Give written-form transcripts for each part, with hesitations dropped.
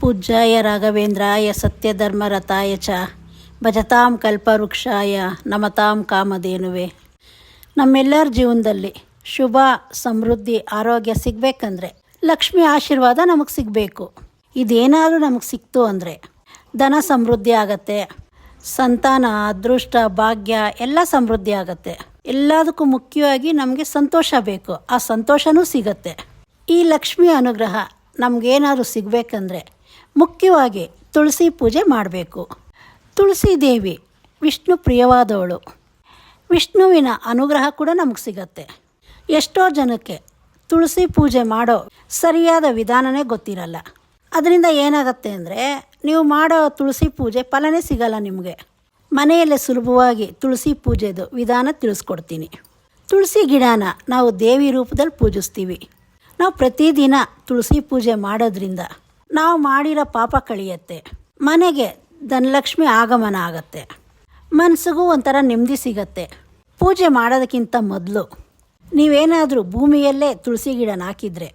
ಪೂಜ್ಯಾಯ ರಾಘವೇಂದ್ರಾಯ ಸತ್ಯಧರ್ಮರತಾಯ ಚ ಭಜತಾಂ ಕಲ್ಪವೃಕ್ಷಾಯ ನಮತಾಂ ಕಾಮಧೇನುವೆ. ನಮ್ಮೆಲ್ಲರ ಜೀವನದಲ್ಲಿ ಶುಭ ಸಮೃದ್ಧಿ ಆರೋಗ್ಯ ಸಿಗಬೇಕಂದ್ರೆ ಲಕ್ಷ್ಮಿ ಆಶೀರ್ವಾದ ನಮಗೆ ಸಿಗಬೇಕು. ಇದೇನಾದರೂ ನಮಗೆ ಸಿಕ್ತು ಅಂದರೆ ಧನ ಸಮೃದ್ಧಿ ಆಗತ್ತೆ, ಸಂತಾನ ಅದೃಷ್ಟ ಭಾಗ್ಯ ಎಲ್ಲ ಸಮೃದ್ಧಿ ಆಗತ್ತೆ. ಎಲ್ಲದಕ್ಕೂ ಮುಖ್ಯವಾಗಿ ನಮಗೆ ಸಂತೋಷ ಬೇಕು, ಆ ಸಂತೋಷವೂ ಸಿಗತ್ತೆ. ಈ ಲಕ್ಷ್ಮಿ ಅನುಗ್ರಹ ನಮಗೇನಾದರೂ ಸಿಗಬೇಕಂದ್ರೆ ಮುಖ್ಯವಾಗಿ ತುಳಸಿ ಪೂಜೆ ಮಾಡಬೇಕು. ತುಳಸಿ ದೇವಿ ವಿಷ್ಣು ಪ್ರಿಯವಾದವಳು. ವಿಷ್ಣುವಿನ ಅನುಗ್ರಹ ಕೂಡ ನಮಗೆ ಸಿಗತ್ತೆ. ಎಷ್ಟೋ ಜನಕ್ಕೆ ತುಳಸಿ ಪೂಜೆ ಮಾಡೋ ಸರಿಯಾದ ವಿಧಾನವೇ ಗೊತ್ತಿರಲ್ಲ. ಅದರಿಂದ ಏನಾಗುತ್ತೆ ಅಂದರೆ ನೀವು ಮಾಡೋ ತುಳಸಿ ಪೂಜೆ ಫಲನೇ ಸಿಗಲ್ಲ ನಿಮಗೆ. ಮನೆಯಲ್ಲೇ ಸುಲಭವಾಗಿ ತುಳಸಿ ಪೂಜೆದು ವಿಧಾನ ತಿಳಿಸ್ಕೊಡ್ತೀನಿ. ತುಳಸಿ ಗಿಡನ ನಾವು ದೇವಿ ರೂಪದಲ್ಲಿ ಪೂಜಿಸ್ತೀವಿ. ನಾವು ಪ್ರತಿದಿನ ತುಳಸಿ ಪೂಜೆ ಮಾಡೋದ್ರಿಂದ ನಾವು ಮಾಡಿರೋ ಪಾಪ ಕಳೆಯುತ್ತೆ, ಮನೆಗೆ ಧನಲಕ್ಷ್ಮಿ ಆಗಮನ ಆಗತ್ತೆ, ಮನಸ್ಸಿಗೂ ಒಂಥರ ನೆಮ್ಮದಿ ಸಿಗತ್ತೆ. ಪೂಜೆ ಮಾಡೋದಕ್ಕಿಂತ ಮೊದಲು ನೀವೇನಾದರೂ ಭೂಮಿಯಲ್ಲೇ ತುಳಸಿ ಗಿಡನ ಹಾಕಿದರೆ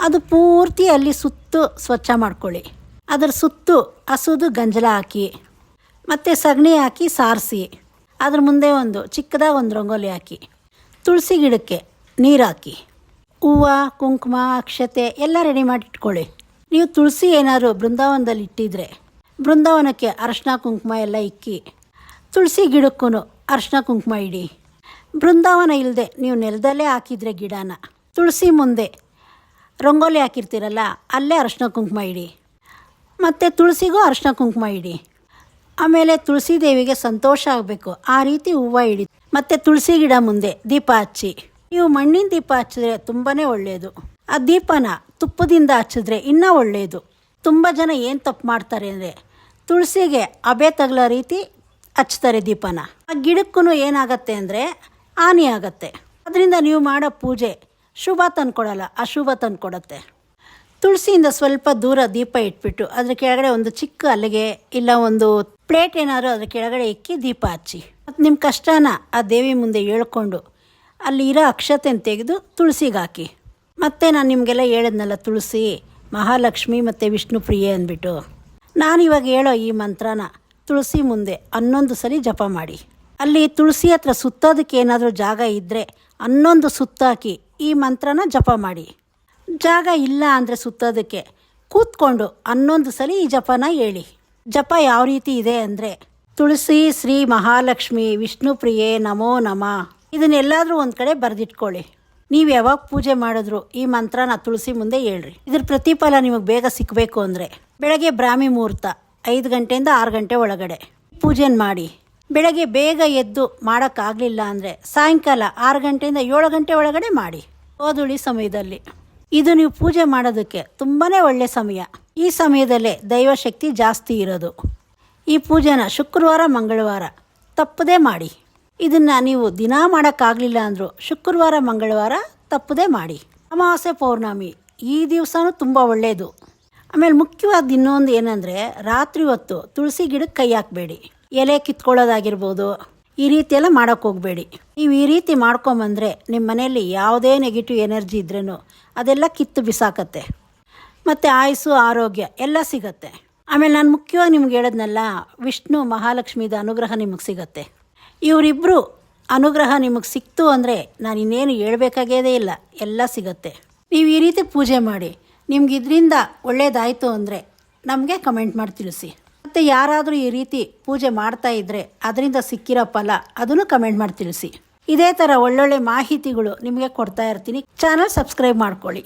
ಅದು ಪೂರ್ತಿ ಅಲ್ಲಿ ಸುತ್ತು ಸ್ವಚ್ಛ ಮಾಡ್ಕೊಳ್ಳಿ. ಅದರ ಸುತ್ತು ಹಸುದು ಗಂಜಲ ಹಾಕಿ ಮತ್ತು ಸಗಣಿ ಹಾಕಿ ಸಾರಿಸಿ ಅದ್ರ ಮುಂದೆ ಒಂದು ಚಿಕ್ಕದಾಗಿ ಒಂದು ರಂಗೋಲಿ ಹಾಕಿ ತುಳಸಿ ಗಿಡಕ್ಕೆ ನೀರು ಹಾಕಿ ಹೂವು ಕುಂಕುಮ ಅಕ್ಷತೆ ಎಲ್ಲ ರೆಡಿ ಮಾಡಿ ಇಟ್ಕೊಳ್ಳಿ. ನೀವು ತುಳಸಿ ಏನಾದರೂ ಬೃಂದಾವನದಲ್ಲಿ ಇಟ್ಟಿದ್ರೆ ಬೃಂದಾವನಕ್ಕೆ ಅರಶಿನ ಕುಂಕುಮ ಎಲ್ಲ ಇಕ್ಕಿ ತುಳಸಿ ಗಿಡಕ್ಕೂ ಅರಶಿನ ಕುಂಕುಮ ಇಡಿ. ಬೃಂದಾವನ ಇಲ್ಲದೆ ನೀವು ನೆಲದಲ್ಲೇ ಹಾಕಿದರೆ ಗಿಡನ ತುಳಸಿ ಮುಂದೆ ರಂಗೋಲಿ ಹಾಕಿರ್ತೀರಲ್ಲ ಅಲ್ಲೇ ಅರಶಿನ ಕುಂಕುಮ ಇಡಿ, ಮತ್ತು ತುಳಸಿಗೂ ಅರಶಿನ ಕುಂಕುಮ ಇಡಿ. ಆಮೇಲೆ ತುಳಸಿ ದೇವಿಗೆ ಸಂತೋಷ ಆಗಬೇಕು ಆ ರೀತಿ ಹೂವು ಇಡಿ. ಮತ್ತು ತುಳಸಿ ಗಿಡ ಮುಂದೆ ದೀಪ ಹಚ್ಚಿ. ನೀವು ಮಣ್ಣಿನ ದೀಪ ಹಚ್ಚಿದ್ರೆ ತುಂಬಾ ಒಳ್ಳೆಯದು. ಆ ದೀಪನ ತುಪ್ಪದಿಂದ ಹಚ್ಚಿದ್ರೆ ಇನ್ನೂ ಒಳ್ಳೆಯದು. ತುಂಬ ಜನ ಏನು ತಪ್ಪು ಮಾಡ್ತಾರೆ ಅಂದರೆ ತುಳಸಿಗೆ ಅಬೆ ತಗಲೋ ರೀತಿ ಹಚ್ತಾರೆ ದೀಪನ. ಆ ಗಿಡಕ್ಕೂ ಏನಾಗತ್ತೆ ಅಂದರೆ ಹಾನಿ ಆಗತ್ತೆ. ಅದರಿಂದ ನೀವು ಮಾಡೋ ಪೂಜೆ ಶುಭ ತಂದುಕೊಡಲ್ಲ, ಅಶುಭ ತಂದುಕೊಡತ್ತೆ. ತುಳಸಿಯಿಂದ ಸ್ವಲ್ಪ ದೂರ ದೀಪ ಇಟ್ಬಿಟ್ಟು ಅದ್ರ ಕೆಳಗಡೆ ಒಂದು ಚಿಕ್ಕ ಹಲಗೆ ಇಲ್ಲ ಒಂದು ಪ್ಲೇಟ್ ಏನಾದರೂ ಅದ್ರ ಕೆಳಗಡೆ ಇಕ್ಕಿ ದೀಪ ಹಚ್ಚಿ. ಮತ್ತು ನಿಮ್ಮ ಕಷ್ಟನ ಆ ದೇವಿ ಮುಂದೆ ಹೇಳ್ಕೊಂಡು ಅಲ್ಲಿ ಇರೋ ಅಕ್ಷತೆನ ತೆಗೆದು ತುಳಸಿಗೆ ಹಾಕಿ. ಮತ್ತು ನಾನು ನಿಮಗೆಲ್ಲ ಹೇಳಿದ್ನಲ್ಲ ತುಳಸಿ ಮಹಾಲಕ್ಷ್ಮಿ ಮತ್ತು ವಿಷ್ಣು ಪ್ರಿಯೆ ಅಂದ್ಬಿಟ್ಟು, ನಾನಿವಾಗ ಹೇಳೋ ಈ ಮಂತ್ರನ ತುಳಸಿ ಮುಂದೆ 11 ಸಲ ಜಪ ಮಾಡಿ. ಅಲ್ಲಿ ತುಳಸಿ ಹತ್ರ ಸುತ್ತೋದಕ್ಕೆ ಏನಾದರೂ ಜಾಗ ಇದ್ದರೆ 11 ಸುತ್ತಾಕಿ ಈ ಮಂತ್ರನ ಜಪ ಮಾಡಿ. ಜಾಗ ಇಲ್ಲ ಅಂದರೆ ಸುತ್ತೋದಕ್ಕೆ ಕೂತ್ಕೊಂಡು 11 ಸಲ ಈ ಜಪನ ಹೇಳಿ. ಜಪ ಯಾವ ರೀತಿ ಇದೆ ಅಂದರೆ ತುಳಸಿ ಶ್ರೀ ಮಹಾಲಕ್ಷ್ಮಿ ವಿಷ್ಣು ಪ್ರಿಯೆ ನಮೋ ನಮಃ. ಇದನ್ನೆಲ್ಲಾದರೂ ಒಂದು ಕಡೆ ಬರೆದಿಟ್ಕೊಳ್ಳಿ. ನೀವು ಯಾವಾಗ ಪೂಜೆ ಮಾಡಿದ್ರು ಈ ಮಂತ್ರನ ತುಳಸಿ ಮುಂದೆ ಹೇಳ್ರಿ. ಇದ್ರ ಪ್ರತಿಫಲ ನಿಮಗೆ ಬೇಗ ಸಿಕ್ಕಬೇಕು ಅಂದರೆ ಬೆಳಗ್ಗೆ ಬ್ರಾಹ್ಮಿ ಮುಹೂರ್ತ 5 ಗಂಟೆಯಿಂದ 6 ಗಂಟೆ ಒಳಗಡೆ ಪೂಜೆನ ಮಾಡಿ. ಬೆಳಗ್ಗೆ ಬೇಗ ಎದ್ದು ಮಾಡೋಕ್ಕಾಗಲಿಲ್ಲ ಅಂದರೆ ಸಾಯಂಕಾಲ 6 ಗಂಟೆಯಿಂದ 7 ಗಂಟೆ ಒಳಗಡೆ ಮಾಡಿ, ಗೋಧೂಳಿ ಸಮಯದಲ್ಲಿ. ಇದು ನೀವು ಪೂಜೆ ಮಾಡೋದಕ್ಕೆ ತುಂಬಾ ಒಳ್ಳೆಯ ಸಮಯ. ಈ ಸಮಯದಲ್ಲೇ ದೈವಶಕ್ತಿ ಜಾಸ್ತಿ ಇರೋದು. ಈ ಪೂಜೆನ ಶುಕ್ರವಾರ ಮಂಗಳವಾರ ತಪ್ಪದೇ ಮಾಡಿ. ಇದನ್ನು ನೀವು ದಿನ ಮಾಡೋಕ್ಕಾಗಲಿಲ್ಲ ಅಂದರೂ ಶುಕ್ರವಾರ ಮಂಗಳವಾರ ತಪ್ಪದೇ ಮಾಡಿ. ಅಮಾವಾಸ್ಯೆ ಪೌರ್ಣಮಿ ಈ ದಿವಸನೂ ತುಂಬ ಒಳ್ಳೆಯದು. ಆಮೇಲೆ ಮುಖ್ಯವಾದ ಇನ್ನೊಂದು ಏನಂದರೆ ರಾತ್ರಿ ಹೊತ್ತು ತುಳಸಿ ಗಿಡಕ್ಕೆ ಕೈ ಹಾಕಬೇಡಿ. ಎಲೆ ಕಿತ್ಕೊಳ್ಳೋದಾಗಿರ್ಬೋದು ಈ ರೀತಿ ಎಲ್ಲ ಮಾಡೋಕ್ಕೆ ಹೋಗಬೇಡಿ. ನೀವು ಈ ರೀತಿ ಮಾಡ್ಕೊಂಬಂದರೆ ನಿಮ್ಮ ಮನೆಯಲ್ಲಿ ಯಾವುದೇ ನೆಗೆಟಿವ್ ಎನರ್ಜಿ ಇದ್ರೂ ಅದೆಲ್ಲ ಕಿತ್ತು ಬಿಸಾಕತ್ತೆ, ಮತ್ತು ಆಯುಸ್ಸು ಆರೋಗ್ಯ ಎಲ್ಲ ಸಿಗತ್ತೆ. ಆಮೇಲೆ ನಾನು ಮುಖ್ಯವಾಗಿ ನಿಮ್ಗೆ ಹೇಳೋದ್ನಲ್ಲ, ವಿಷ್ಣು ಮಹಾಲಕ್ಷ್ಮಿದ ಅನುಗ್ರಹ ನಿಮಗೆ ಸಿಗತ್ತೆ. ಇವರಿಬ್ಬರು ಅನುಗ್ರಹ ನಿಮಗೆ ಸಿಕ್ತು ಅಂದರೆ ನಾನು ಇನ್ನೇನು ಹೇಳ್ಬೇಕಾಗೇ ಇಲ್ಲ, ಎಲ್ಲ ಸಿಗತ್ತೆ. ನೀವು ಈ ರೀತಿ ಪೂಜೆ ಮಾಡಿ. ನಿಮ್ಗೆ ಇದರಿಂದ ಒಳ್ಳೆಯದಾಯಿತು ಅಂದರೆ ನಮಗೆ ಕಮೆಂಟ್ ಮಾಡಿ ತಿಳಿಸಿ. ಮತ್ತು ಯಾರಾದರೂ ಈ ರೀತಿ ಪೂಜೆ ಮಾಡ್ತಾ ಇದ್ದರೆ ಅದರಿಂದ ಸಿಕ್ಕಿರೋ ಫಲ ಅದನ್ನು ಕಮೆಂಟ್ ಮಾಡಿ ತಿಳಿಸಿ. ಇದೇ ಥರ ಒಳ್ಳೊಳ್ಳೆ ಮಾಹಿತಿಗಳು ನಿಮಗೆ ಕೊಡ್ತಾ ಇರ್ತೀನಿ. ಚಾನಲ್ ಸಬ್ಸ್ಕ್ರೈಬ್ ಮಾಡ್ಕೊಳ್ಳಿ.